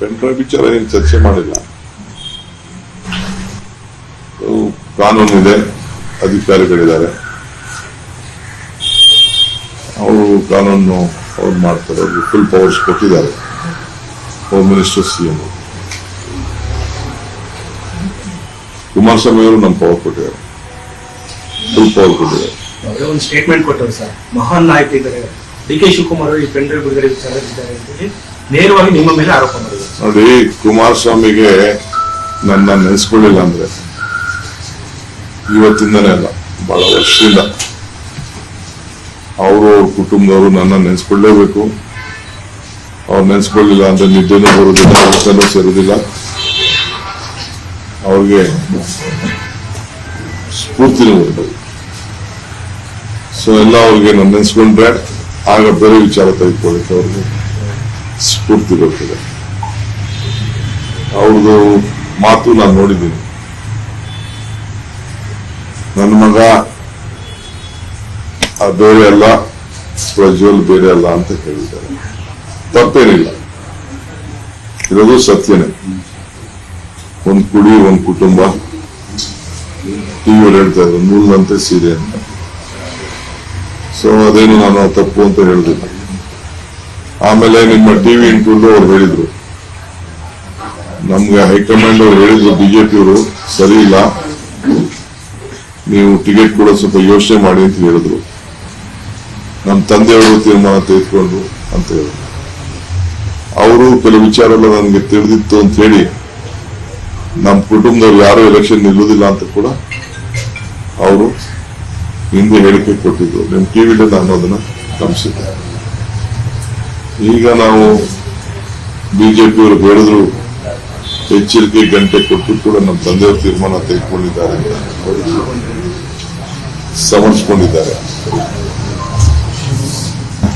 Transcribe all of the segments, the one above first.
Pen ವಿಚಾರ ಏನು ಚರ್ಚೆ ಮಾಡಿಲ್ಲ. ಕಾನೂನಿದೆ, ಅಧಿಕಾರಿಗಳಿದ್ದಾರೆ, ಅವರು ಕಾನೂನು ಅವ್ರು ಮಾಡ್ತಾರೆ. ಅವ್ರಿಗೆ ಫುಲ್ ಪವರ್ಸ್ ಕೊಟ್ಟಿದ್ದಾರೆ ಹೋಮ್ ಮಿನಿಸ್ಟರ್, ಸಿಎಂ. ಕುಮಾರಸ್ವಾಮಿ ಅವರು ನಮ್ಮ ಪವರ್ ಕೊಟ್ಟಿದ್ದಾರೆ, ಫುಲ್ ಪವರ್ ಕೊಟ್ಟಿದ್ದಾರೆ. ಒಂದು ಸ್ಟೇಟ್ಮೆಂಟ್ ಕೊಟ್ಟರು ಸರ್, ಮಹಾನ್ ನಾಯಕ ಇದ್ದಾರೆ ಡಿ.ಕೆ. ಶಿವಕುಮಾರ್ ಅವರು ಈ ಪೆನ್ ಡ್ರೈವ್ ಬಿಡುಗಡೆ ವಿಚಾರವಿದ್ದಾರೆ ಅಂತೇಳಿ ನೇರವಾಗಿ ನಿಮ್ಮ ಮೇಲೆ ಆರೋಪ ಮಾಡಿದ್ದಾರೆ. ನೋಡಿ, ಕುಮಾರಸ್ವಾಮಿಗೆ ನನ್ನ ನೆನೆಸ್ಕೊಳ್ಳಿಲ್ಲ ಅಂದ್ರೆ ಇವತ್ತಿಂದನೇ ಅಲ್ಲ, ಬಹಳ ವರ್ಷದಿಂದ ಅವರು ಅವ್ರ ಕುಟುಂಬದವರು ನನ್ನ ನೆನೆಸ್ಕೊಳ್ಳೇಬೇಕು. ಅವ್ರು ನೆನೆಸ್ಕೊಳ್ಳಿಲ್ಲ ಅಂದ್ರೆ ನಿದ್ದೆನೂ ಬರುವುದಿಲ್ಲ, ಊಟನೂ ಸೇರುವುದಿಲ್ಲ, ಅವ್ರಿಗೆ ಸ್ಫೂರ್ತಿನೂ ಬರ್ತದೆ. ಸೊ ಎಲ್ಲ ಅವ್ರಿಗೆ ನಾನು ನೆನೆಸ್ಕೊಂಡ್ರೆ ಆಗ ಬೇರೆ ವಿಚಾರ ತೆಗೆದುಕೊಳ್ಳಿಕ್ಕೆ ಅವ್ರಿಗೆ ಸ್ಫೂರ್ತಿ ಬರ್ತದೆ. ಅವ್ರದ್ದು ಮಾತು ನಾನು ನೋಡಿದ್ದೀನಿ. ನನ್ನ ಮಗ ಬೇರೆ ಅಲ್ಲ, ಪ್ರಜ್ವಲ್ ಬೇರೆ ಅಲ್ಲ ಅಂತ ಹೇಳಿದ್ದಾರೆ. ತಪ್ಪೇನಿಲ್ಲ, ಇರೋದು ಸತ್ಯನೇ. ಒಂದ್ ಕುಡಿ, ಒಂದ್ ಕುಟುಂಬ. ಟಿವಿಯಲ್ಲಿ ಹೇಳ್ತಾ ಇದ್ರು ನೂಲಂತೆ ಸೀರೆ ಅಂತ. ಸೊ ಅದೇನು ನಾನು ತಪ್ಪು ಅಂತ ಹೇಳಿದಿಲ್ಲ. ಆಮೇಲೆ ನಿಮ್ಮ ಟಿವಿ ಇಂಟರ್ವ್ಯೂ ಅವ್ರು ಹೇಳಿದ್ರು, ನಮ್ಗೆ ಹೈಕಮಾಂಡ್ ಅವ್ರು ಹೇಳಿದ್ರು, ಬಿಜೆಪಿಯವರು ಸರಿ ಇಲ್ಲ, ನೀವು ಟಿಕೆಟ್ ಕೂಡ ಸ್ವಲ್ಪ ಯೋಚನೆ ಮಾಡಿ ಅಂತ ಹೇಳಿದ್ರು. ನಮ್ಮ ತಂದೆಯವರು ತೀರ್ಮಾನ ತೆಗೆದುಕೊಂಡು ಅಂತ ಹೇಳಿದ್ರು. ಅವರು ಕೆಲವು ವಿಚಾರ ಎಲ್ಲ ನನಗೆ ತಿಳಿದಿತ್ತು ಅಂತ ಹೇಳಿ ನಮ್ಮ ಕುಟುಂಬದವ್ರು ಯಾರು ಎಲೆಕ್ಷನ್ ನಿಲ್ಲುವುದಿಲ್ಲ ಅಂತ ಕೂಡ ಅವರು ಹಿಂದೆ ಹೇಳಿಕೆ ಕೊಟ್ಟಿದ್ರು. ನಿಮ್ಮ ಟಿವಿಲಿ ನಾನು ಅದನ್ನ ಗಮನಿಸಿದ್ದೆ. ಈಗ ನಾವು ಬಿಜೆಪಿಯವರು ಹೇಳಿದ್ರು, ಎಚ್ಚರಿಕೆ ಗಂಟೆ ಕೊಟ್ಟು ಕೂಡ ನಮ್ಮ ತಂದೆಯವರು ತೀರ್ಮಾನ ತೆಗೆದುಕೊಂಡಿದ್ದಾರೆ ಅಂತ ಸಮರ್ಪಿಸಿಕೊಂಡಿದ್ದಾರೆ.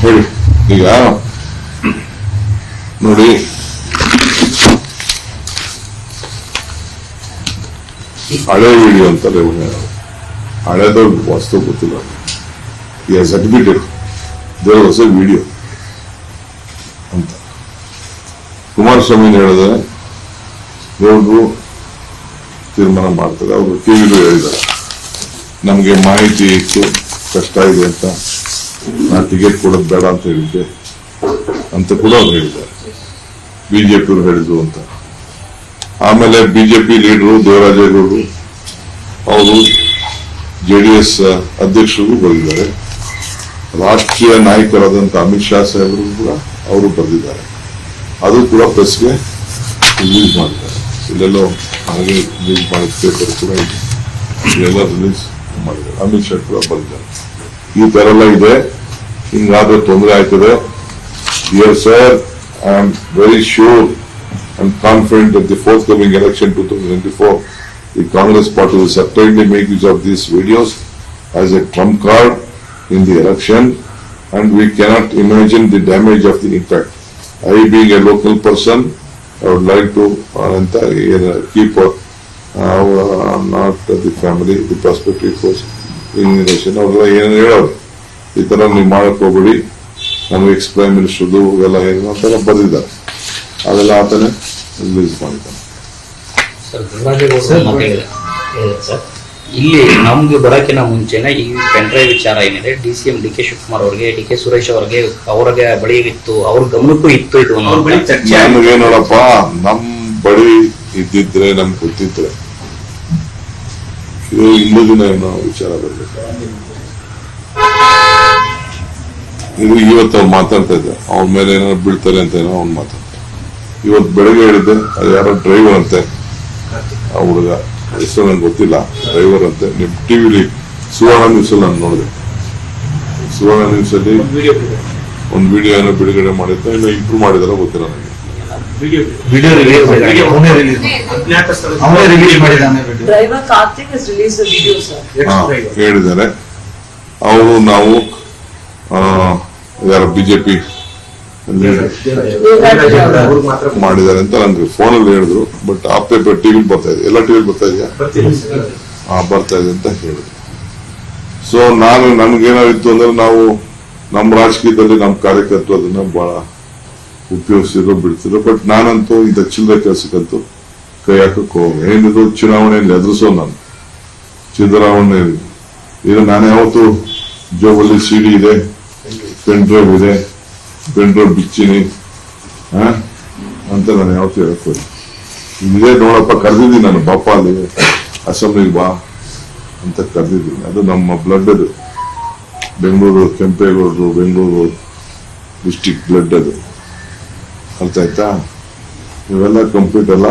ಹೇಳಿ, ಈಗ ನೋಡಿ, ಹಳೆ ವಿಡಿಯೋ ಅಂತಾರೆ, ಹಳೆದ ವಾಸ್ತವ ಗೊತ್ತಿಲ್ಲ. He has admitted there was a video ಅಂತ ಕುಮಾರಸ್ವಾಮಿ ಹೇಳಿದ್ರೆ ದೇವರು ತೀರ್ಮಾನ ಮಾಡ್ತಾರೆ. ಅವರು ಟಿವಿಲು ಹೇಳಿದ್ದಾರೆ, ನಮ್ಗೆ ಮಾಹಿತಿ ಇತ್ತು, ಕಷ್ಟ ಇದೆ ಅಂತ, ನಾ ಟಿಕೆಟ್ ಕೊಡೋದು ಬೇಡ ಅಂತ ಹೇಳಿದ್ದೆ ಅಂತ ಕೂಡ ಅವ್ರು ಹೇಳಿದ್ದಾರೆ. ಬಿಜೆಪಿಯವರು ಹೇಳಿದ್ರು ಅಂತ. ಆಮೇಲೆ ಬಿಜೆಪಿ ಲೀಡರು ದೇವರಾಜೇಗೌಡರು ಅವರು ಜೆಡಿಎಸ್ ಅಧ್ಯಕ್ಷರಿಗೂ ಬರೆದಿದ್ದಾರೆ. ರಾಷ್ಟ್ರೀಯ ನಾಯಕರಾದಂತಹ ಅಮಿತ್ ಶಾ ಸಾಹೇಬರು ಕೂಡ ಅವರು ಬರೆದಿದ್ದಾರೆ. ಅದು ಕೂಡ ಪ್ರೆಸ್ಗೆ ರಿಲೀಸ್ ಮಾಡಿದ್ದಾರೆ. ಇಲ್ಲೆಲ್ಲೋ ಹಾಗೆ ರಿಲೀಸ್ ಮಾಡಿದ ಪೇಪರ್ ಕೂಡ ಇದೆ, ಇಲ್ಲೆಲ್ಲ ರಿಲೀಸ್ ಮಾಡಿದ್ದಾರೆ. ಅಮಿತ್ ಶಾ ಕೂಡ ಬರೆದಿದ್ದಾರೆ. ಈ ತರ ಎಲ್ಲ ಇದೆ. ಹಿಂಗಾದ್ರೆ ತೊಂದರೆ ಆಯ್ತದೆ. Dear sir, I am very sure and confident that the forthcoming election 2024, the Congress party will certainly make use of these videos as a trump card in the election, and we cannot imagine the damage of the impact. I, being a local person, I would like to keep not the family, the perspective was in relation. ಈ ತರ ನೀವು ಮಾಡಕ್ ಹೋಗ್ಬೇಡಿ, ನಮಗೆ X prime ಮಿನಿಸ್ಟರ್ದು ಎಲ್ಲ ಏನಂತ ಬರೆದಿದ್ದಾರೆ, ಅದೆಲ್ಲ ಆತನೇ ರಿಲೀಸ್ ಮಾಡಿದ್ದಾನೆ. ಇಲ್ಲಿ ನಮ್ಗೆ ಬರೋಕಿನ ಮುಂಚೆನೆ ಈ ಪೆನ್ ಡ್ರೈವ್ ವಿಚಾರ ಏನಿದೆ, ಡಿ.ಸಿ.ಎಂ. ಡಿ.ಕೆ. ಶಿವಕುಮಾರ್ ಅವರಿಗೆ, ಡಿ.ಕೆ. ಸುರೇಶ್ ಅವ್ರಿಗೆ ಬಳಿ ಇತ್ತು, ಅವ್ರ ಗಮನಕ್ಕೂ ಇತ್ತು ಇದು. ನಮ್ಗೆ ನೋಡಪ್ಪ, ನಮ್ ಬಳಿ ಇದ್ದಿದ್ರೆ ನಮ್ಗೆ ಗೊತ್ತಿದ್ರೆ ಇದು ಇನ್ನೂ ದಿನ ಏನೋ ವಿಚಾರ ಬರ್ಬೇಕು. ಇದು ಇವತ್ತು ಅವ್ರು ಮಾತಾಡ್ತಾ ಇದ್ದೆ, ಅವನ ಮೇಲೆ ಏನಾದ್ರು ಬೀಳ್ತಾರೆ ಅಂತ ಏನೋ ಅವ್ನು ಮಾತಾಡ್ತಾರೆ. ಇವತ್ತು ಬೆಳಗ್ಗೆ ಹೇಳಿದ್ದೆ, ಅದು ಯಾರೋ ಡ್ರೈವರ್ ಅಂತೆ, ಆ ಹುಡುಗ ಹೆಸರು ನಂಗೆ ಗೊತ್ತಿಲ್ಲ, ಡ್ರೈವರ್ ಅಂತೆ. ನಿಮ್ ಟಿವಿಲಿ ಸುವರ್ಣ ನ್ಯೂಸ್ ಅಲ್ಲಿ ನಾನು ನೋಡಿದೆ. ಸುವರ್ಣ ನ್ಯೂಸ್ ಅಲ್ಲಿ ಒಂದು ವಿಡಿಯೋ ಏನೋ ಬಿಡುಗಡೆ ಮಾಡಿದ್ದೆ, ಇನ್ನು ಇಂಪ್ರೂವ್ ಮಾಡಿದಾರ ಗೊತ್ತಿಲ್ಲ ನನಗೆ. ಹೇಳಿದ್ದಾರೆ ಅವರು. ನಾವು ಯಾರ ಬಿಜೆಪಿ ಮಾಡಿದ್ದಾರೆ ಅಂತ ನನಗೆ ಫೋನಲ್ಲಿ ಹೇಳಿದ್ರು. ಬಟ್ ಆ ಪೇಪರ್ ಟಿವಿಲಿ ಬರ್ತಾ ಇದೆ, ಎಲ್ಲ ಟಿವಿಲಿ ಬರ್ತಾ ಇದೆಯಾ? ಬರ್ತಾ ಇದೆ ಅಂತ ಹೇಳಿದ್ರು. ಸೊ ನನ್ಗೇನಾಗಿತ್ತು ಅಂದ್ರೆ, ನಾವು ನಮ್ಮ ರಾಜಕೀಯದಲ್ಲಿ ನಮ್ಮ ಕಾರ್ಯಕರ್ತರು ಅದನ್ನ ಬಹಳ ಉಪಯೋಗಿಸಿರೋ ಬಿಡ್ತಿರೋ. ಬಟ್ ನಾನಂತೂ ಇದು ಚಿಲ್ಲರೆ ಕೆಲಸಕ್ಕಂತೂ ಕೈ ಹಾಕಕ್ಕೆ ಹೋಗಿ ಏನಿದು ಚುನಾವಣೆಯಲ್ಲಿ ಎದುರಿಸೋ ನಾನು ಸಿದ್ದರಾಮಯ್ಯ ಇದು ನಾನು ಯಾವತ್ತು ಜೋಬಲ್ಲಿ ಸಿಡಿ ಇದೆ, ಪೆನ್ ಡ್ರೈವ್ ಇದೆ, ಪೆನ್ ಡ್ರೈವ್ ಬಿಚ್ಚಿನಿ ಅಂತ ನಾನು ಯಾವತ್ತು ಹೇಳಕ್ ಹೋಗಿ ಇದೇ ನೋಡಪ್ಪ ಕರೆದಿದ್ದೀನಿ ನಾನು, ಬಾಪ ಅಲ್ಲಿ ಅಸೆಂಬ್ಲಿಗೆ ಬಾ ಅಂತ ಕರೆದಿದ್ದೀನಿ. ಅದು ನಮ್ಮ ಬ್ಲಡ್ ಅದು, ಬೆಂಗಳೂರು ಕೆಂಪೇಗೌಡರು ಬೆಂಗಳೂರು ಡಿಸ್ಟಿಕ್ ಬ್ಲಡ್ ಅದು, ಅರ್ಥ ಆಯ್ತಾ? ಇವೆಲ್ಲ ಕಂಪ್ಲೀಟ್ ಅಲ್ಲ,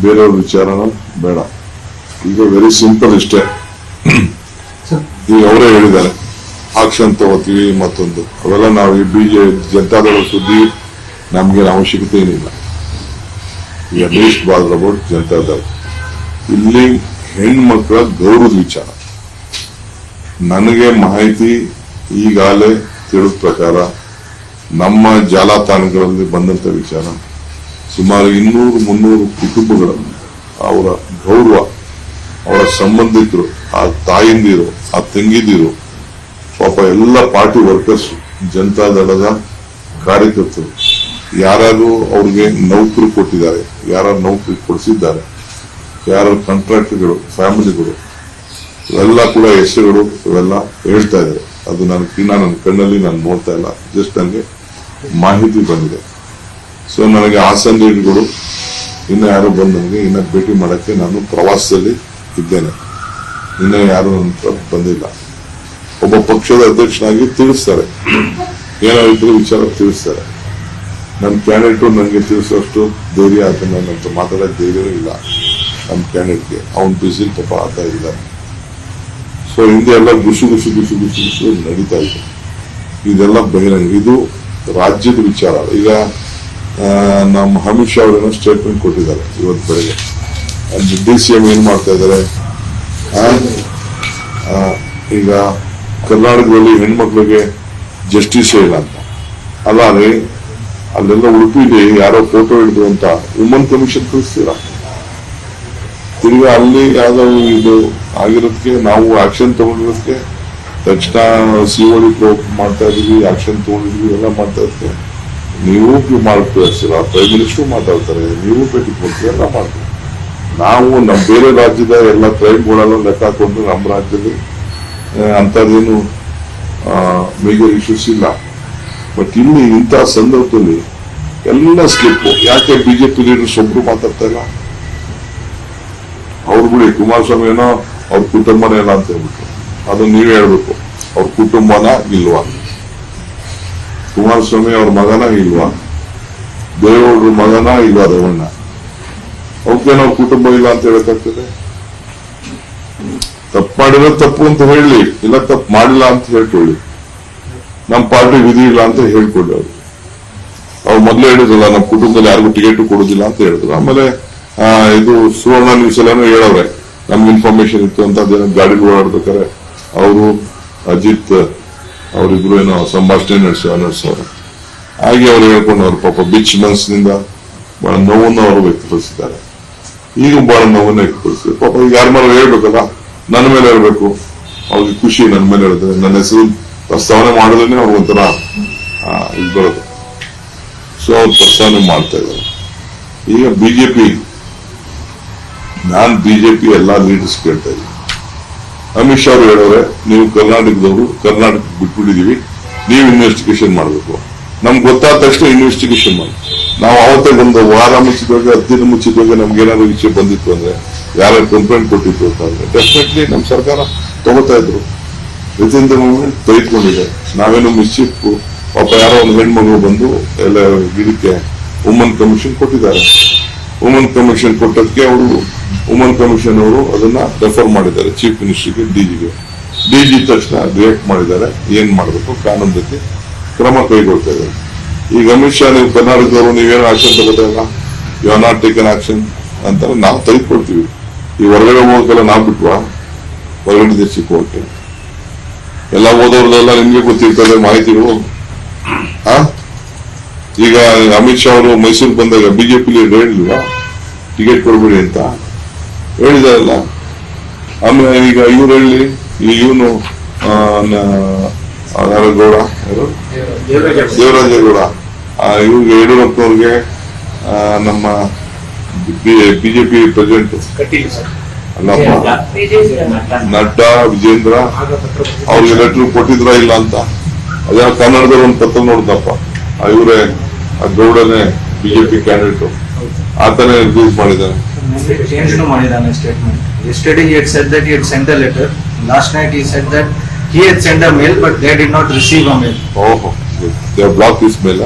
ಬೇರೆಯವ್ರ ವಿಚಾರನ ಬೇಡ. ಈಗ ವೆರಿ ಸಿಂಪಲ್ ಇಷ್ಟೇ. ಈಗ ಅವರೇ ಹೇಳಿದ್ದಾರೆ ಆಕ್ಷನ್ ತಗೋತೀವಿ ಮತ್ತೊಂದು, ಅವೆಲ್ಲ ನಾವು ಈ ಜನತಾದಳ ಸುದ್ದಿ ನಮ್ಗೇನು ಅವಶ್ಯಕತೆ ಏನಿಲ್ಲ. ಈಗ ಲೀಸ್ಟ್ ಬಾದರ್ ಅಬೌಟ್ ಜನತಾದಳ. ಇಲ್ಲಿ ಹೆಣ್ಮಕ್ಳ ಗೌರವದ ವಿಚಾರ ನನಗೆ ಮಾಹಿತಿ ಈಗಾಗಲೇ ತಿಳಿದ ಪ್ರಕಾರ ನಮ್ಮ ಜಾಲತಾಣಗಳಲ್ಲಿ ಬಂದಂತ ವಿಚಾರ ಸುಮಾರು 200-300 ಕುಟುಂಬಗಳಲ್ಲಿ ಅವರ ಗೌರವ, ಅವರ ಸಂಬಂಧಿಕರು, ಆ ತಾಯಿಂದಿರು, ಆ ತಂಗಿದಿರು, ಪಾಪ ಎಲ್ಲ ಪಾರ್ಟಿ ವರ್ಕರ್ಸ್, ಜನತಾದಳದ ಕಾರ್ಯಕರ್ತರು, ಯಾರು ಅವ್ರಿಗೆ ನೌಕರಿ ಕೊಟ್ಟಿದ್ದಾರೆ, ಯಾರು ನೌಕರಿ ಕೊಡಿಸಿದ್ದಾರೆ, ಯಾರ ಕಾಂಟ್ರಾಕ್ಟ್ಗಳು, ಫ್ಯಾಮಿಲಿಗಳು, ಇವೆಲ್ಲ ಕೂಡ ಹೆಸರುಗಳು ಇವೆಲ್ಲ ಹೇಳ್ತಾ ಇದ್ದಾರೆ. ಅದು ನನ್ನ ಕಣ್ಣಲ್ಲಿ ನಾನು ನೋಡ್ತಾ ಇಲ್ಲ, ಜಸ್ಟ್ ನನಗೆ ಮಾಹಿತಿ ಬಂದಿದೆ. ಸೊ ನನಗೆ ಹಾಸನ ಲೀಡ್ಗಳು ಇನ್ನು ಯಾರು ಬಂದು ನನಗೆ ಇನ್ನ ಭೇಟಿ ಮಾಡಕ್ಕೆ ನಾನು ಪ್ರವಾಸದಲ್ಲಿ ಇದ್ದೇನೆ. ಇನ್ನ ಯಾರು ನನ್ನ ಬಂದಿಲ್ಲ. ಒಬ್ಬ ಪಕ್ಷದ ಅಧ್ಯಕ್ಷನಾಗಿ ತಿಳಿಸ್ತಾರೆ, ಏನಾದ್ರು ವಿಚಾರ ತಿಳಿಸ್ತಾರೆ. ನನ್ನ ಕ್ಯಾಂಡಿಡೇಟ್ ನನಗೆ ತಿಳಿಸೋಷ್ಟು ಧೈರ್ಯ ಆತ, ನನ್ನಂತ ಮಾತಾಡೋ ಧೈರ್ಯವೂ ಇಲ್ಲ ನಮ್ಮ ಕ್ಯಾಂಡಿಡೇಟ್ಗೆ. ಅವ್ನು ಬಿಸಿ ಪಾಪ ಆಗ್ತಾ ಇದ್ದಾರೆ. ಸೊ ಹಿಂದೆ ಎಲ್ಲ ಗುಸು ನಡೀತಾ ಇದೆ. ಇದೆಲ್ಲ ಬಹಿರಂಗ, ಇದು ರಾಜ್ಯದ ವಿಚಾರ. ಈಗ ನಮ್ಮ ಅಮಿತ್ ಶಾ ಅವರೇನೋ ಸ್ಟೇಟ್ಮೆಂಟ್ ಕೊಟ್ಟಿದ್ದಾರೆ ಇವತ್ತು ಬೆಳಗ್ಗೆ. DCM ಏನ್ ಮಾಡ್ತಾ ಇದ್ದಾರೆ, ಈಗ ಕರ್ನಾಟಕದಲ್ಲಿ ಹೆಣ್ಮಕ್ಳಿಗೆ ಜಸ್ಟಿಸ್ ಇಲ್ಲ ಅಂತ. ಅಲ್ಲ ರೀ, ಅಲ್ಲೆಲ್ಲ ಉಡುಪಿಲಿ ಯಾರೋ ಫೋಟೋ ಹಿಡಿದು ಅಂತ ವುಮನ್ ಕಮಿಷನ್ ಕಳಿಸ್ತೀರಾ? ತಿರ್ಗಿ ಅಲ್ಲಿ ಯಾವ್ದೋ ಇದು ಆಗಿರೋದಕ್ಕೆ ನಾವು ಆಕ್ಷನ್ ತಗೊಂಡಿರೋದಕ್ಕೆ ತಕ್ಷಣ COD ಮಾಡ್ತಾ ಇದೀವಿ, ಆಕ್ಷನ್ ತಗೊಂಡಿದ್ವಿ, ಎಲ್ಲ ಮಾಡ್ತಾ ಇರ್ತೀವಿ. ನೀವು ಮಾಡ್ತೀರ, ಪ್ರೈಮ್ ಮಿನಿಸ್ಟರ್ ಮಾತಾಡ್ತಾರೆ, ನೀವು ಭೇಟಿ ಕೊಡ್ತೀವಿ, ಎಲ್ಲ ಮಾಡ್ತೀವಿ. ನಾವು ನಮ್ಮ ಬೇರೆ ರಾಜ್ಯದ ಎಲ್ಲ ಕ್ರೈಮ್ಗಳೆಲ್ಲ ಲೆಕ್ಕ ಹಾಕೊಂಡು ನಮ್ಮ ರಾಜ್ಯದಲ್ಲಿ ಅಂತದೇನು ಮೇಜರ್ ಇಶ್ಯೂಸ್ ಇಲ್ಲ. ಬಟ್ ಇಲ್ಲಿ ಇಂತಹ ಸಂದರ್ಭದಲ್ಲಿ ಎಲ್ಲ ಸ್ಲಿಪ್. ಯಾಕೆ ಬಿಜೆಪಿ ಲೀಡರ್ಸ್ ಒಬ್ರು ಮಾತಾಡ್ತಾ ಇಲ್ಲ? ಅವ್ರು ಬಿಡಿ, ಕುಮಾರಸ್ವಾಮಿ ಏನೋ ಅವ್ರ ಕುಟುಂಬನೇ ಇಲ್ಲ ಅಂತ ಹೇಳ್ಬಿಟ್ಟು, ಅದನ್ನ ನೀವೇ ಹೇಳ್ಬೇಕು. ಅವ್ರ ಕುಟುಂಬನ ಇಲ್ವಾ? ಕುಮಾರಸ್ವಾಮಿ ಅವ್ರ ಮಗನ ಇಲ್ವಾ? ದೇವೇಗೌಡರ ಮಗನ ಇಲ್ವಾ? ದೇವಣ್ಣ ಅವ್ಕೇನೋ ಕುಟುಂಬ ಇಲ್ಲ ಅಂತ ಹೇಳಕ್ಕಾಗ್ತದೆ? ತಪ್ಪು ಮಾಡಿರೋ ತಪ್ಪು ಅಂತ ಹೇಳಿ, ಇಲ್ಲ ತಪ್ಪು ಮಾಡಿಲ್ಲ ಅಂತ ಹೇಳ್ಕೊಳ್ಳಿ. ನಮ್ಮ ಪಾರ್ಟಿ ವಿಧಿ ಇಲ್ಲ ಅಂತ ಹೇಳ್ಕೊಳ್ಳಿ. ಅವ್ರು ಮೊದಲೇ ಹೇಳಿದ್ರಲ್ಲ, ನಮ್ಮ ಕುಟುಂಬದಲ್ಲಿ ಯಾರಿಗೂ ಟಿಕೆಟ್ ಕೊಡುದಿಲ್ಲ ಅಂತ ಹೇಳಿದ್ರು. ಆಮೇಲೆ ಇದು ಸುವರ್ಣ ನ್ಯೂಸ್ ಎಲ್ಲಾನು ಹೇಳವ್ರೆ, ನಮ್ಗೆ ಇನ್ಫಾರ್ಮೇಶನ್ ಇತ್ತು ಅಂತ. ಅದೇನೋ ಗಾಡಿಗಳು ಓಡಾಡ್ಬೇಕಾರೆ ಅವರು ಅಜಿತ್ ಅವರಿಬ್ರು ಏನೋ ಸಂಭಾಷಣೆ ನಡೆಸೋರು. ಹಾಗೆ ಅವ್ರು ಹೇಳ್ಕೊಂಡವ್ರು ಪಾಪ ಬಿಚ್ ಮನಸ್ಸಿನಿಂದ ಬಹಳ ನೋವನ್ನು ಅವರು ವ್ಯಕ್ತಪಡಿಸಿದ್ದಾರೆ. ಈಗ ಬಹಳ ನೋವನ್ನು ವ್ಯಕ್ತಪಡಿಸಿದ್ದಾರೆ ಪಾಪ. ಈಗ ಯಾರ ಮೇಲೆ ಹೇಳ್ಬೇಕಲ್ಲ, ನನ್ನ ಮೇಲೆ ಹೇಳ್ಬೇಕು. ಅವ್ರಿಗೆ ಖುಷಿ ನನ್ನ ಮೇಲೆ ಹೇಳಿದ್ರೆ, ನನ್ನ ಹೆಸರು ಪ್ರಸ್ತಾವನೆ ಮಾಡೋದನ್ನೇ ಅವ್ರಿಗೊಂಥರ ಇದು ಬರೋದು. ಸೊ ಅವ್ರು ಪ್ರಸ್ತಾವನೆ ಮಾಡ್ತಾ ಇದ್ದಾರೆ. ಈಗ ಬಿಜೆಪಿ, ನಾನ್ ಬಿಜೆಪಿ ಎಲ್ಲಾ ಲೀಡರ್ಸ್ ಕೇಳ್ತಾ ಇದ್ದೀನಿ. ಅಮಿತ್ ಶಾ ಅವರು ಹೇಳೋರೆ, ನೀವು ಕರ್ನಾಟಕದವರು, ಕರ್ನಾಟಕ ಬಿಟ್ಬಿಟ್ಟಿದೀವಿ, ನೀವು ಇನ್ವೆಸ್ಟಿಗೇಷನ್ ಮಾಡಬೇಕು. ನಮ್ಗೆ ಗೊತ್ತಾದ ತಕ್ಷಣ ಇನ್ವೆಸ್ಟಿಗೇಷನ್ ಮಾಡಿ. ನಾವು ಅವತ್ತೇ ಒಂದು ವಾರ ಮುಂಚಿತವಾಗಿ, 10 ದಿನ ಮುಂಚಿತವಾಗಿ ನಮ್ಗೆ ಏನಾದ್ರು ವಿಷಯ ಬಂದಿತ್ತು ಅಂದ್ರೆ, ಯಾರು ಕಂಪ್ಲೇಂಟ್ ಕೊಟ್ಟಿತ್ತು ಅಂತಂದ್ರೆ ಡೆಫಿನೆಟ್ಲಿ ನಮ್ಮ ಸರ್ಕಾರ ತಗೋತಾ ಇದ್ರು. ವಿತಿನ್ ದ ಮೂಮೆಂಟ್ ತೆಗೆದುಕೊಂಡಿದೆ. ನಾವೇನು ಮಿಸ್ಚಿಪ್, ಪಾಪ ಯಾರೋ ಒಂದು ಹೆಣ್ಮಗಳು ಬಂದು ಎಲ್ಲ ಗಿಡಕ್ಕೆ ವುಮನ್ ಕಮಿಷನ್ ಕೊಟ್ಟಿದ್ದಾರೆ. ವುಮನ್ ಕಮಿಷನ್ ಕೊಟ್ಟದಕ್ಕೆ ಅವರು, ವುಮನ್ ಕಮಿಷನ್ ಅವರು ಅದನ್ನ ರೆಫರ್ ಮಾಡಿದ್ದಾರೆ ಚೀಫ್ ಮಿನಿಸ್ಟರ್ಗೆ, ಡಿಜಿ ತಕ್ಷಣ ರಿಯಾಕ್ಟ್ ಮಾಡಿದ್ದಾರೆ. ಏನ್ ಮಾಡಬೇಕು ಕಾನೂನಕ್ಕೆ ಕ್ರಮ ಕೈಗೊಳ್ತಾ ಇದ್ದಾರೆ. ಈಗ ಅಮಿತ್ ಶಾ, ನೀವು ಕರ್ನಾಟಕದವರು ನೀವೇನು ಆಕ್ಷನ್ ತಗೋತಾ ಇಲ್ಲ, you are not taken action ಅಂತ ನಾವು ತೆಗೆದುಕೊಳ್ತೀವಿ. ಈ ಹೊರಗಡೆ ಹೋಗೋಕೆಲ್ಲ ನಾವು ಬಿಟ್ವಾ? ಹೊರಗಡೆ ದೇಶಕ್ಕೆ ಹೋಗಕ್ಕೆ ಎಲ್ಲ ಓದೋರ್ದೆಲ್ಲ ನಿಮ್ಗೆ ಗೊತ್ತಿರ್ತದೆ ಮಾಹಿತಿಗಳು. ಈಗ ಅಮಿತ್ ಶಾ ಅವರು ಮೈಸೂರು ಬಂದಾಗ ಬಿಜೆಪಿ ಹೇಳಿಲ್ವಾ ಟಿಕೆಟ್ ಕೊಡ್ಬೇಡಿ ಅಂತ? ಹೇಳಿದಾರಲ್ಲ. ಆಮೇಲೆ ಈಗ ಇವ್ರು ಹೇಳಿ, ಇವನು ಗೌಡ, ದೇವರಾಜೇಗೌಡ ಇವ್ರಿಗೆ ಯಡಿಯೂರಪ್ಪನವ್ರಿಗೆ ನಮ್ಮ ಬಿಜೆಪಿ ಪ್ರೆಸಿಡೆಂಟ್ ಕಟೀಲ್ ಸರ್. ಅಲ್ಲಪ್ಪ ನಡ್ಡಾ ವಿಜೇಂದ್ರ ಅವ್ರಿಗೆ ಲೆಟರ್ ಕೊಟ್ಟಿದ್ರ ಇಲ್ಲ ಅಂತ ಅದೇ ಕನ್ನಡದಲ್ಲಿ ಒಂದು ಪತ್ರ ನೋಡಿದಪ್ಪ ಇವರೇ ಗೌಡನೇ ಬಿಜೆಪಿ ಕ್ಯಾಂಡಿಡೇಟ್ ಆತನೇ ರಿಲೀಸ್ ಮಾಡಿದ್ದಾನೆ. Changed ಮಾಡಿದಾನೆ statement. Yesterday he had said that he had sent a letter. Last night he said that he had sent a mail, but they did not receive a mail. Oh, they have blocked his mail.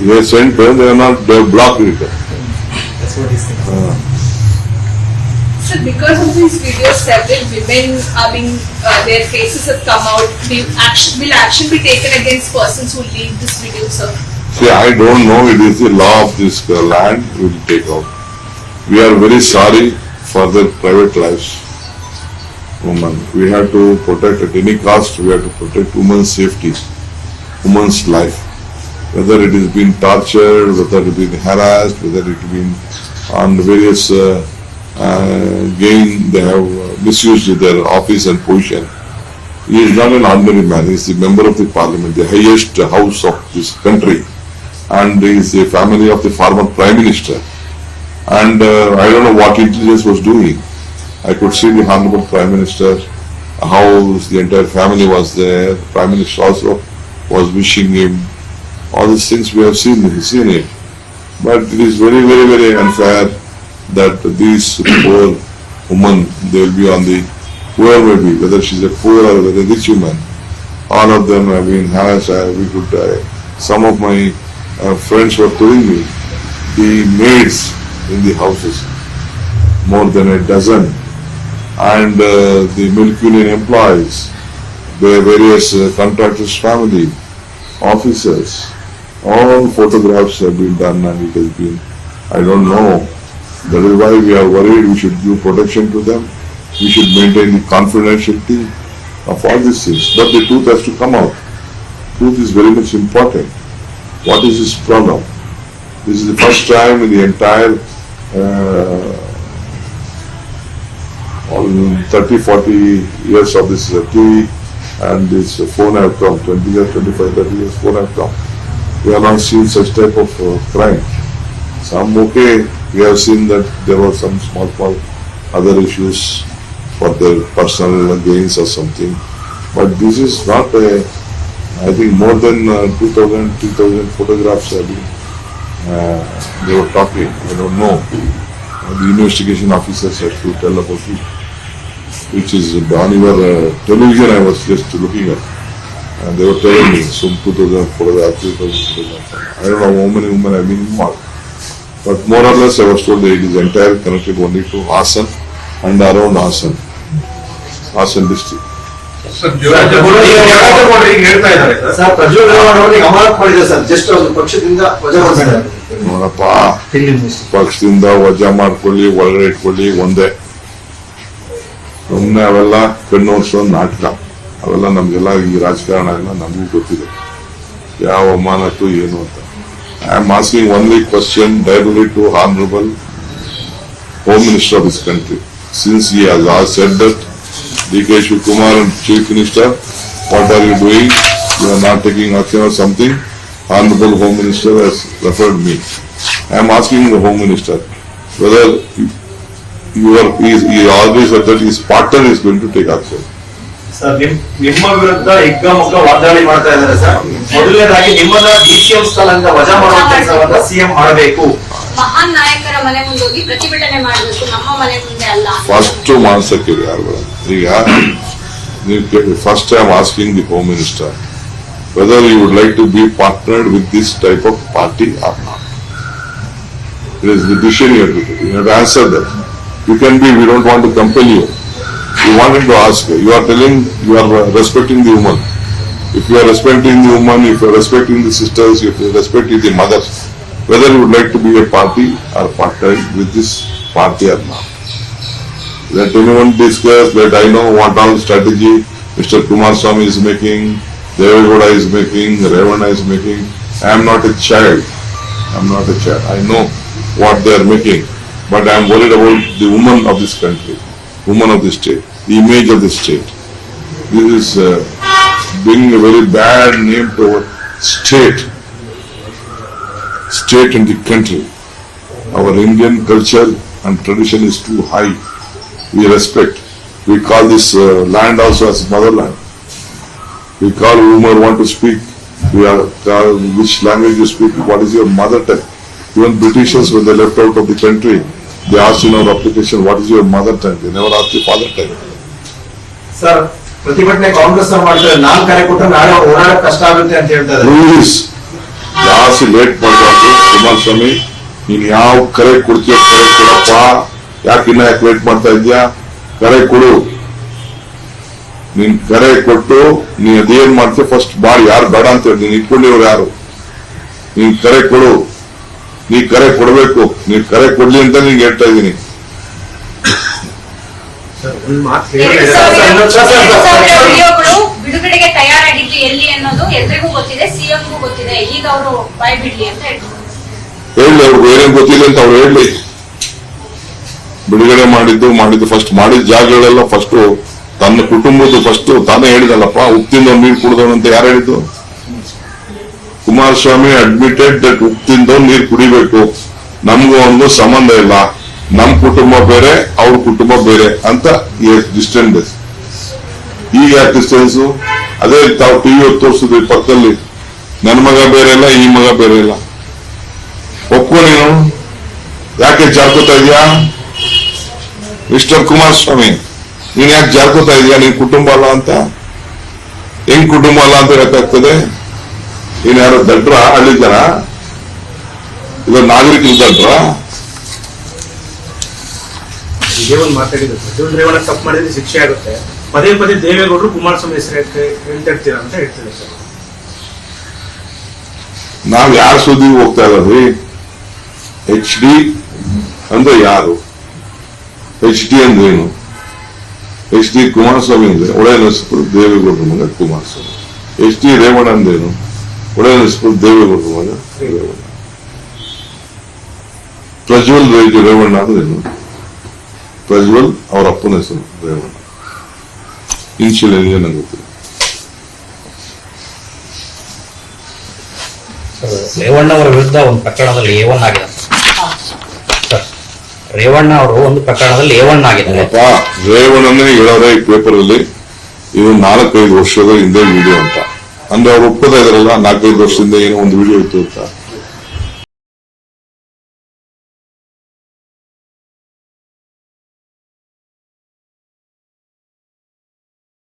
They sent, they have blocked it. That's what he said. So because of these videos, several women are being, their faces have come out. Will action be taken against persons who leak this video, sir? See, I don't know, it is the law of this land we will take out. We are very sorry for their private lives. Women, we have to protect at any cost, we have to protect women's safety, women's life. Whether it is been tortured, whether it been harassed, whether it been on various gain, they have misused their office and position. He is not an ordinary man, he is the member of the parliament, the highest house of this country. And he is the family of the former Prime Minister. And I don't know what intelligence was doing. I could see the Honorable Prime Minister, how the entire family was there. Prime Minister also was wishing him. All these things we have seen it. But it is very, very, very unfair that these poor women, they will be on the, whoever may be, whether she's a poor or whether a rich woman, all of them have been harassed. Some of my friends were telling me the maids in the houses, more than a dozen, and the milk union employees, the various contractors' family, officers, all photographs have been done and it has been, I don't know, that is why we are worried. We should give protection to them, we should maintain the confidentiality of all these things, but the truth has to come out. Truth is very much important. What is this problem? This is the first time in the entire 30-40 years of this TV and this phone have come, 20 years, 25-30 years phone have come. We have not seen such type of crime. Some okay, we have seen that there were some small other issues for their personal gains or something. But this is not a, I think more than 2,000, 3,000 photographs have been, they were talking, I don't know. The investigation officers have to tell about it, which is on your television I was just looking at. And they were telling me some 2,000 photographs, 3,000 photographs. I don't know how many women have been involved. But more or less I was told that it is entirely connected only to Hassan and around Hassan district. Sir Prajwal Revanna ಅವರಿಗೆ ಅಮಾನತ್ ಮಾಡಿದೆ sir, just ಅವರು ಪಕ್ಷದಿಂದ ವಜಾ ಮಾಡಿದ್ದಾರೆ. ನೋಡಪ್ಪ, ಪಕ್ಷದಿಂದ ವಜಾ ಮಾಡ್ಕೊಳ್ಳಿ, ಒಳಗಡೆ ಇಟ್ಕೊಳ್ಳಿ ಒಂದೇ. ಸುಮ್ಮನೆ ಅವೆಲ್ಲ ಕಣ್ಣೋರ್ಸೋ ನಾಟಕ, ಅವೆಲ್ಲ ನಮ್ಗೆಲ್ಲ ಈ ರಾಜಕಾರಣ ಎಲ್ಲ ನಮಗೂ ಗೊತ್ತಿದೆ ಯಾವ ಅಮಾನತು ಏನು ಅಂತ. I am asking only question directly to Honorable Home Minister of this country. Since he has said that D.K. Shivakumar and Chief Minister, what are you doing? You are not taking action or something. Honorable Home Minister has referred me. I am asking the Home Minister whether he always said that his partner is going to take action. Sir ನಿಮ್ಮ ವಿರುದ್ಧ ಹಿಗ್ಗಾಮುಗ್ಗ ವಾಗ್ದಾಳಿ ಮಾಡ್ತಾ ಇದ್ದಾರೆ sir. ಮೊದಲನೇದಾಗಿ ನಿಮ್ಮನ್ನ DCM ಸ್ಥಳದಿಂದ ವಜಾ ಮಾಡುವ ಕೆಲಸವನ್ನ ಸಿಎಂ ಮಾಡಬೇಕು. ಮಹಾನ್ ನಾಯಕರ ಮನೆ ಮುಂದೆ ಹೋಗಿ ಪ್ರತಿಭಟನೆ ಮಾಡಬೇಕು, ನಮ್ಮ ಮನೆ ಮುಂದೆ ಅಲ್ಲ. ಫಸ್ಟ್ ಮಾನ್ಸಕ್ಕೆ ಯಾರು ಈಗ ನೀವು ಕೇಳಿ. First I am asking the home minister whether you would like to be partnered with this type of party or not. It is the decision you have to take. You have to answer that. You can be, we don't want to compel you. You wanted to ask, you are telling you are respecting the woman. If you are respecting the woman, if you are respecting the sisters, if you are respecting the mothers, whether you would like to be a party or partner with this party or not. Let anyone discuss, let I know what all strategy Mr. Kumaraswamy is making, Devegowda is making, Revana is making. I am not a child. I know what they are making, but I am worried about the woman of this country, woman of the state, the image of the state. This is bringing a very bad name to our state and the country. Our Indian culture and tradition is too high. We respect. We call this land also as motherland. We call whomever want to speak. We are call which language you speak. What is your mother tongue? Even Britishers, when they left out of the country, they asked in our application, what is your mother tongue? They never asked the father tongue. Sir ಪ್ರತಿಭಟನೆ ಕಾಂಗ್ರೆಸ್ ಮಾಡ್ತಾರೆ, ನಾನ್ ಕರೆ ಕೊಟ್ಟರೆ ನಾಳೆ ಓಡಾಡಕ್ ಕಷ್ಟ ಆಗುತ್ತೆ ಅಂತ ಹೇಳ್ತಾರೆ. Please ಜಾಸ್ತಿ ಲೇಟ್ ಮಾಡಬಾರ್ದು. ಕುಮಾರಸ್ವಾಮಿ, ನೀನ್ ಯಾವ ಕರೆ ಕೊಡ್ತೀಯ ಕರೆ ಕೊಡಪ್ಪ. ಯಾಕೆ ಲೇಟ್ ಮಾಡ್ತಾ ಇದ್ಯಾ? ಕರೆ ಕೊಡು. ನೀನ್ ಕರೆ ಕೊಟ್ಟು ನೀನ್ ಅದೇನ್ ಮಾಡ್ತೀಯ ಫಸ್ಟ್ ಬಾಳ್. ಯಾರು ಬೇಡ ಅಂತ ಹೇಳಿ ನೀನ್ ಇಟ್ಕೊಂಡಿವ್ರು ಯಾರು? ನೀನ್ ಕರೆ ಕೊಡು. ನೀ ಕರೆ ಕೊಡ್ಬೇಕು. ನೀನ್ ಕರೆ ಕೊಡ್ಲಿ ಅಂತ ನಿನ್ಗೆ ಹೇಳ್ತಾ ಇದ್ದೀನಿ. ಸರ್ ಒಂದ್ ಮಾತು ವಿಡಿಯೋಗಳು ಬಿಡುಗಡೆಗೆ ತಯಾರಾಗಿದ್ದು ಎಲ್ಲಿ ಅನ್ನೋದು ಎಲ್ರಿಗೂ ಗೊತ್ತಿದೆ, ಸಿಎಂಗೂ ಗೊತ್ತಿದೆ. ಈಗ ಅವರು ಬಾಯ್ ಬಿಡ್ಲಿ ಅಂತ ಹೇಳ್ತಾರೆ. ಹೇಳಿ, ಅವ್ರಿಗೆ ಏನೇನ್ ಗೊತ್ತಿಲ್ಲ ಅಂತ ಅವ್ರು ಹೇಳಿ. ಬಿಡುಗಡೆ ಮಾಡಿದ್ದು ಫಸ್ಟ್ ಮಾಡಿದ ಜಾಗಗಳೆಲ್ಲ ಫಸ್ಟ್ ತನ್ನ ಕುಟುಂಬದ ಫಸ್ಟ್ ತಾನೇ ಹೇಳಿದಲ್ಲಪ್ಪ. ಉಪ್ಪಿಂದ ನೀರು ಕುಡಿದವನು ಅಂತ ಯಾರು ಹೇಳಿದ್ದು? ಕುಮಾರಸ್ವಾಮಿ ಅಡ್ಮಿಟೆಡ್ ದಟ್ ಉಪ್ಪಿಂದ ನೀರು ಕುಡಿಬೇಕು, ನಮಗೂ ಒಂದು ಸಂಬಂಧ ಇಲ್ಲ, ನಮ್ ಕುಟುಂಬ ಬೇರೆ ಅವ್ರ ಕುಟುಂಬ ಬೇರೆ ಅಂತ ಡಿಸ್ಟೆನ್ಸ್. ಈಗ ಯಾಕೆ ಡಿಸ್ಟೆನ್ಸ್? ಅದೇ ತಾವು ಟಿವಿ ತೋರಿಸಿದ್ವಿ ಪಕ್ಕದಲ್ಲಿ, ನನ್ನ ಮಗ ಬೇರೆ ಇಲ್ಲ, ಈ ಮಗ ಬೇರೆ ಇಲ್ಲ. ಒಪ್ಕೊ ನೀನು. ಯಾಕೆ ಜಾರ್ಕೋತಾ ಇದೆಯಾ ಮಿಸ್ಟರ್ ಕುಮಾರಸ್ವಾಮಿ? ನೀನ್ ಯಾಕೆ ಜಾರ್ಕೋತಾ ಇದೆಯಾ? ನೀನ್ ಕುಟುಂಬ ಅಲ್ಲ ಅಂತ. ಹೆಂಗ್ ಕುಟುಂಬ ಅಲ್ಲ ಅಂತ ಹೇಳಕ್ಕಾಗ್ತದೆ? ನೀನ್ ಯಾರು ದಡ್ರ? ಹಳ್ಳಿ ಜನ ಇದು ನಾಗರಿಕರು ದಡ್ರ? ಇದೇ ಒಂದು ಮಾತಾಡಿದ್ರು, ಪ್ರಜ್ವಲ್ ರೇವಣ್ಣ ತಪ್ಪು ಮಾಡಿದ್ರೆ ಶಿಕ್ಷೆ ಆಗುತ್ತೆ. ಪದೇ ಪದೇ ದೇವೇಗೌಡರು ಕುಮಾರಸ್ವಾಮಿ ಹೆಸರು ಹೇಳ್ತಿರ್ತೀರಾ ಅಂತ ಹೇಳ್ತಿದ್ದಾರೆ ಸರ್. ನಾವ್ ಯಾರ ಸುದ್ದಿಗೆ ಹೋಗ್ತಾ ಇದ್ದೀವಿ? HD ಅಂದ್ರೆ ಯಾರು? HD ಅಂದ್ರೆ ಏನು? HD ಕುಮಾರಸ್ವಾಮಿ ಅಂದ್ರೆ ಒಳ್ಳೆ ಹೆಸರು ದೇವೇಗೌಡರ ಮಗ ಕುಮಾರಸ್ವಾಮಿ. HD ರೇವಣ್ಣ ಅಂದ್ರೇನು? ಒಳ್ಳೆ ಹೆಸರು ದೇವೇಗೌಡರ ಮಗ ರೇವಣ್ಣ. ಪ್ರಜ್ವಲ್ ರೇವಣ್ಣ ಅಂದ್ರೇನು? ಪ್ರಜ್ವಲ್ ಅವರ ಅಪ್ಪನ ಹೆಸರು ರೇವಣ್ಣ. ಇನ್ಶಿಯಲ್ ಏನಿದೆ ನಂಗೆ ಗೊತ್ತಿಲ್ಲ. ರೇವಣ್ಣ ಅವರ ವಿರುದ್ಧ ಒಂದು ಪ್ರಕರಣದಲ್ಲಿ A1 ಆಗಿದೆ ಸರ್. ರೇವಣ್ಣ ಅವರು ಒಂದು ಪ್ರಕರಣದಲ್ಲಿ A1 ಆಗಿದ್ದಾರೆ. ರೇವಣ್ಣನೇ ಹೇಳೋರೆ ಈ ಪೇಪರ್ ಅಲ್ಲಿ, ಇದು 4-5 ವರ್ಷದ ಹಿಂದೆ ವಿಡಿಯೋ ಅಂತ. ಅಂದ್ರೆ ಅವ್ರು ಒಪ್ಪದ ಇದಾರಲ್ಲ, 4-5 ವರ್ಷದಿಂದ ಏನೋ ಒಂದು ವಿಡಿಯೋ ಇತ್ತು ಅಂತ.